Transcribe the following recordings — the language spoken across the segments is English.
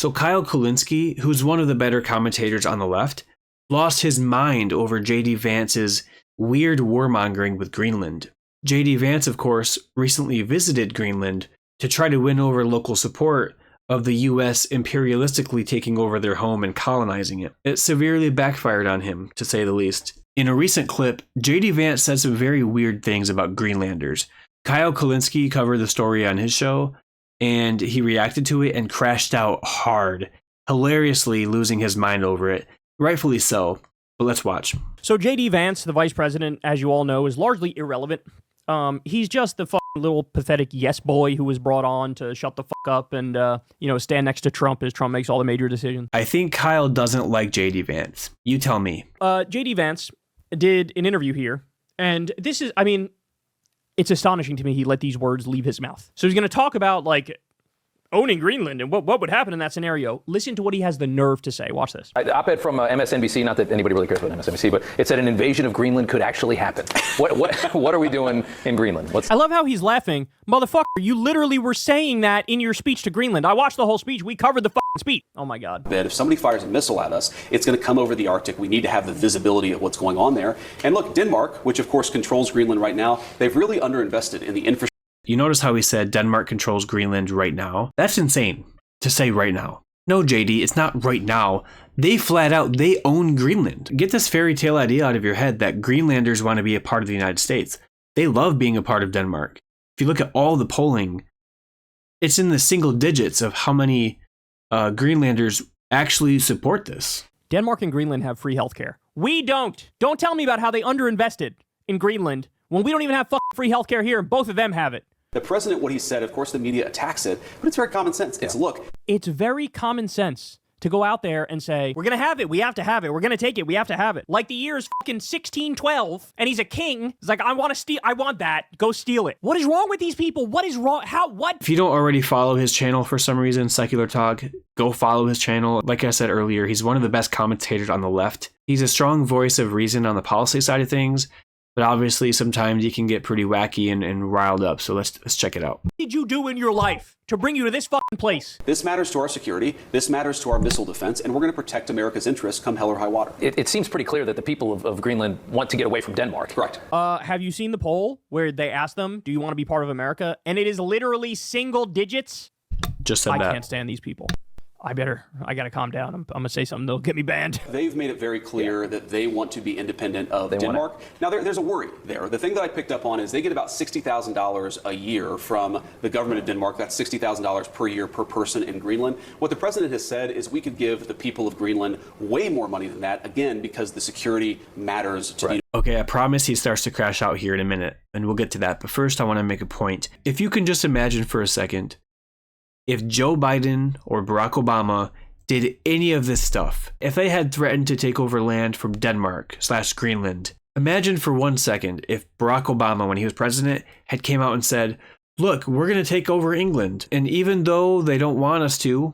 So Kyle Kulinski, who's one of the better commentators on the left, lost his mind over JD Vance's weird warmongering with Greenland. JD Vance, of course, recently visited Greenland to try to win over local support of the US imperialistically taking over their home and colonizing it. It severely backfired on him, to say the least. In a recent clip, JD Vance said some very weird things about Greenlanders. Kyle Kulinski covered the story on his show, and he reacted to it and crashed out hard, hilariously losing his mind over it. Rightfully so, but let's watch. So JD Vance, the vice president, as you all know, is largely irrelevant. He's just the little pathetic yes boy who was brought on to shut the fuck up and, stand next to Trump as Trump makes all the major decisions. I think Kyle doesn't like JD Vance. You tell me. JD Vance did an interview here, and this is, it's astonishing to me he let these words leave his mouth. So he's going to talk about, owning Greenland and what would happen in that scenario. Listen to what he has the nerve to say. Watch this. The op-ed from MSNBC, not that anybody really cares about MSNBC, but it said an invasion of Greenland could actually happen. What are we doing in Greenland? I love how he's laughing. Motherfucker, you literally were saying that in your speech to Greenland. I watched the whole speech. We covered the fucking speech. Oh my God. That if somebody fires a missile at us, it's going to come over the Arctic. We need to have the visibility of what's going on there. And look, Denmark, which of course controls Greenland right now, they've really underinvested in the infrastructure. You notice how he said Denmark controls Greenland right now? That's insane to say right now. No, JD, it's not right now. They flat out, they own Greenland. Get this fairy tale idea out of your head that Greenlanders want to be a part of the United States. They love being a part of Denmark. If you look at all the polling, it's in the single digits of how many Greenlanders actually support this. Denmark and Greenland have free healthcare. We don't. Don't tell me about how they underinvested in Greenland when we don't even have fucking free healthcare here and both of them have it. The president, what he said, of course, the media attacks it, but it's very common sense. It's, look. It's very common sense to go out there and say, we're going to have it. We have to have it. We're going to take it. We have to have it. Like the year is fucking 1612 and he's a king. He's like, I want to steal. I want that. Go steal it. What is wrong with these people? What is wrong? What? If you don't already follow his channel for some reason, Secular Talk, go follow his channel. Like I said earlier, he's one of the best commentators on the left. He's a strong voice of reason on the policy side of things. But obviously, sometimes you can get pretty wacky and riled up. So let's check it out. What did you do in your life to bring you to this fucking place? This matters to our security. This matters to our missile defense. And we're going to protect America's interests come hell or high water. It seems pretty clear that the people of Greenland want to get away from Denmark. Correct. Have you seen the poll where they asked them, do you want to be part of America? And it is literally single digits. Just said that. I can't stand these people. I gotta calm down. I'm gonna say something that'll get me banned. They've made it very clear that they want to be independent of Denmark. Now, there's a worry there. The thing that I picked up on is they get about $60,000 a year from the government of Denmark. That's $60,000 per year per person in Greenland. What the president has said is we could give the people of Greenland way more money than that, again, because the security matters to the... Okay, I promise he starts to crash out here in a minute, and we'll get to that. But first, I want to make a point. If you can just imagine for a second, if Joe Biden or Barack Obama did any of this stuff, if they had threatened to take over land from Denmark/Greenland, imagine for 1 second if Barack Obama, when he was president, had came out and said, look, we're going to take over England. And even though they don't want us to,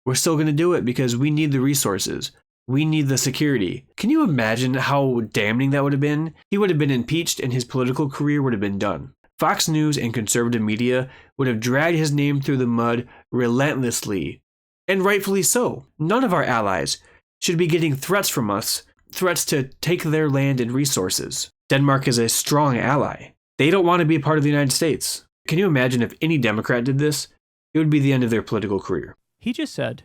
we're still going to do it because we need the resources. We need the security. Can you imagine how damning that would have been? He would have been impeached and his political career would have been done. Fox News and conservative media would have dragged his name through the mud relentlessly, and rightfully so. None of our allies should be getting threats from us, threats to take their land and resources. Denmark is a strong ally. They don't want to be a part of the United States. Can you imagine if any Democrat did this? It would be the end of their political career. He just said,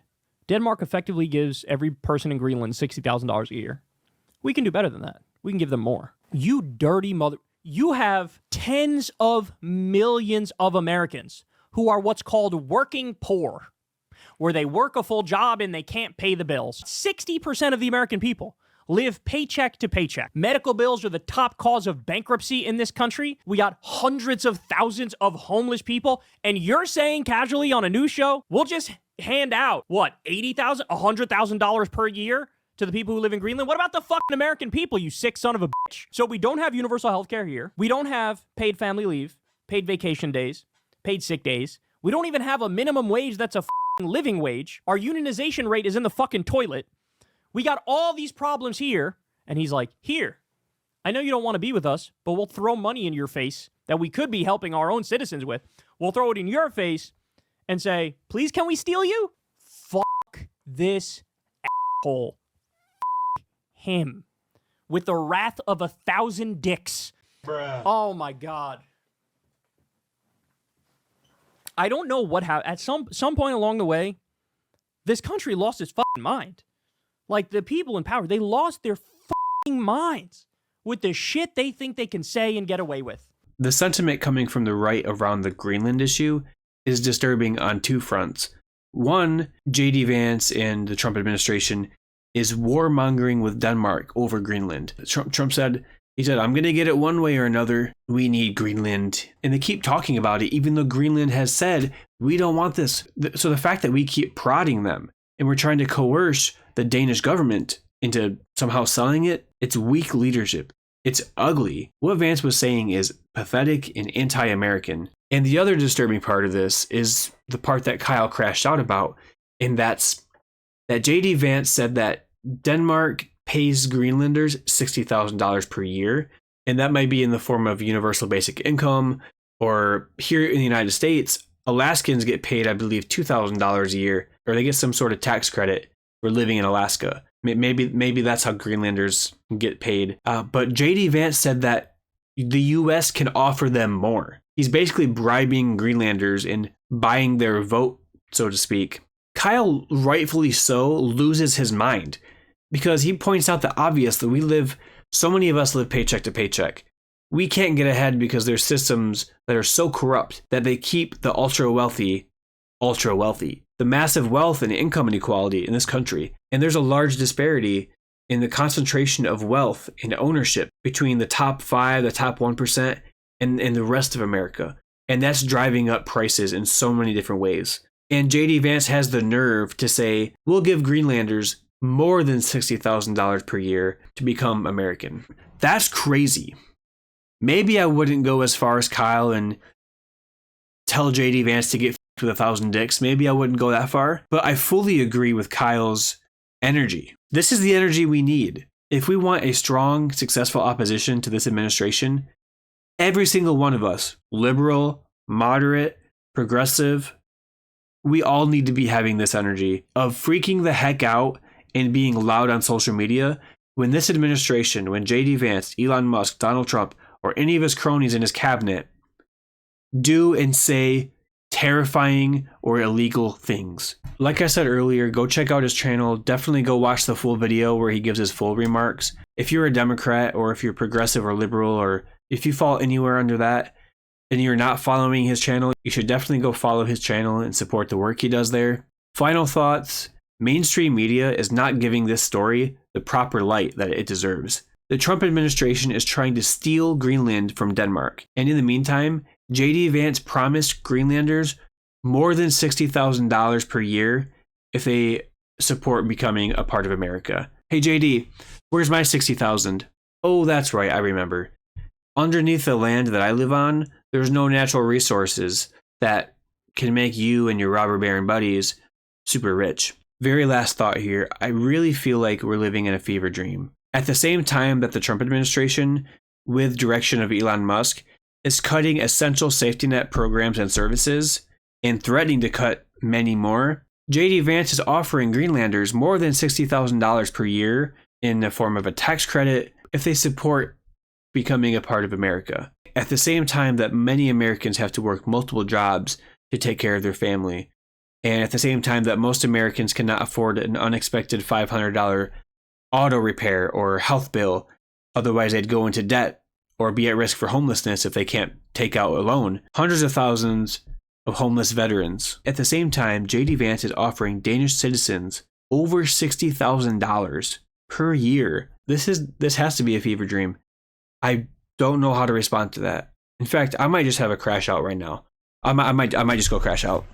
Denmark effectively gives every person in Greenland $60,000 a year. We can do better than that. We can give them more. You dirty mother... You have tens of millions of Americans who are what's called working poor, where they work a full job and they can't pay the bills. 60% of the American people live paycheck to paycheck. Medical bills are the top cause of bankruptcy in this country. We got hundreds of thousands of homeless people, and you're saying casually on a news show, we'll just hand out, what, $80,000, $100,000 per year to the people who live in Greenland? What about the fucking American people, you sick son of a bitch? So we don't have universal health care here. We don't have paid family leave, paid vacation days, paid sick days. We don't even have a minimum wage that's a fucking living wage. Our unionization rate is in the fucking toilet. We got all these problems here. And he's like, here, I know you don't want to be with us, but we'll throw money in your face that we could be helping our own citizens with. We'll throw it in your face and say, please, can we steal you? Fuck this asshole, him, with the wrath of 1,000 dicks. Bruh. Oh my God. I don't know what happened. At some point along the way, this country lost its fucking mind. Like, the people in power, they lost their fucking minds with the shit they think they can say and get away with. The sentiment coming from the right around the Greenland issue is disturbing on two fronts. One, JD Vance and the Trump administration is warmongering with Denmark over Greenland. Trump said, I'm going to get it one way or another. We need Greenland. And they keep talking about it, even though Greenland has said, we don't want this. So the fact that we keep prodding them and we're trying to coerce the Danish government into somehow selling it, it's weak leadership. It's ugly. What Vance was saying is pathetic and anti-American. And the other disturbing part of this is the part that Kyle crashed out about, and that's that JD Vance said that Denmark pays Greenlanders $60,000 per year, and that might be in the form of universal basic income, or here in the United States, Alaskans get paid, I believe, $2,000 a year, or they get some sort of tax credit for living in Alaska. Maybe that's how Greenlanders get paid. But JD Vance said that the U.S. can offer them more. He's basically bribing Greenlanders and buying their vote, so to speak. Kyle, rightfully so, loses his mind because he points out the obvious that so many of us live paycheck to paycheck. We can't get ahead because there's systems that are so corrupt that they keep the ultra wealthy. The massive wealth and income inequality in this country. And there's a large disparity in the concentration of wealth and ownership between the top 5, the top 1%, and the rest of America. And that's driving up prices in so many different ways. And JD Vance has the nerve to say, we'll give Greenlanders more than $60,000 per year to become American. That's crazy. Maybe I wouldn't go as far as Kyle and tell JD Vance to get with 1,000 dicks. Maybe I wouldn't go that far, but I fully agree with Kyle's energy. This is the energy we need. If we want a strong, successful opposition to this administration, every single one of us, liberal, moderate, progressive, we all need to be having this energy of freaking the heck out and being loud on social media when this administration, when JD Vance, Elon Musk, Donald Trump, or any of his cronies in his cabinet do and say terrifying or illegal things. Like I said earlier, go check out his channel. Definitely go watch the full video where he gives his full remarks. If you're a Democrat or if you're progressive or liberal, or if you fall anywhere under that and you're not following his channel, you should definitely go follow his channel and support the work he does there. Final thoughts. Mainstream media is not giving this story the proper light that it deserves. The Trump administration is trying to steal Greenland from Denmark. And in the meantime, JD Vance promised Greenlanders more than $60,000 per year if they support becoming a part of America. Hey JD, where's my $60,000? Oh, that's right, I remember. Underneath the land that I live on, there's no natural resources that can make you and your robber baron buddies super rich. Very last thought here, I really feel like we're living in a fever dream. At the same time that the Trump administration, with direction of Elon Musk, is cutting essential safety net programs and services and threatening to cut many more, JD Vance is offering Greenlanders more than $60,000 per year in the form of a tax credit if they support becoming a part of America. At the same time that many Americans have to work multiple jobs to take care of their family, and at the same time that most Americans cannot afford an unexpected $500 auto repair or health bill, otherwise they'd go into debt or be at risk for homelessness if they can't take out a loan. Hundreds of thousands of homeless veterans. At the same time, JD Vance is offering Danish citizens over $60,000 per year. This has to be a fever dream. I don't know how to respond to that. In fact, I might just have a crash out right now. I might just go crash out.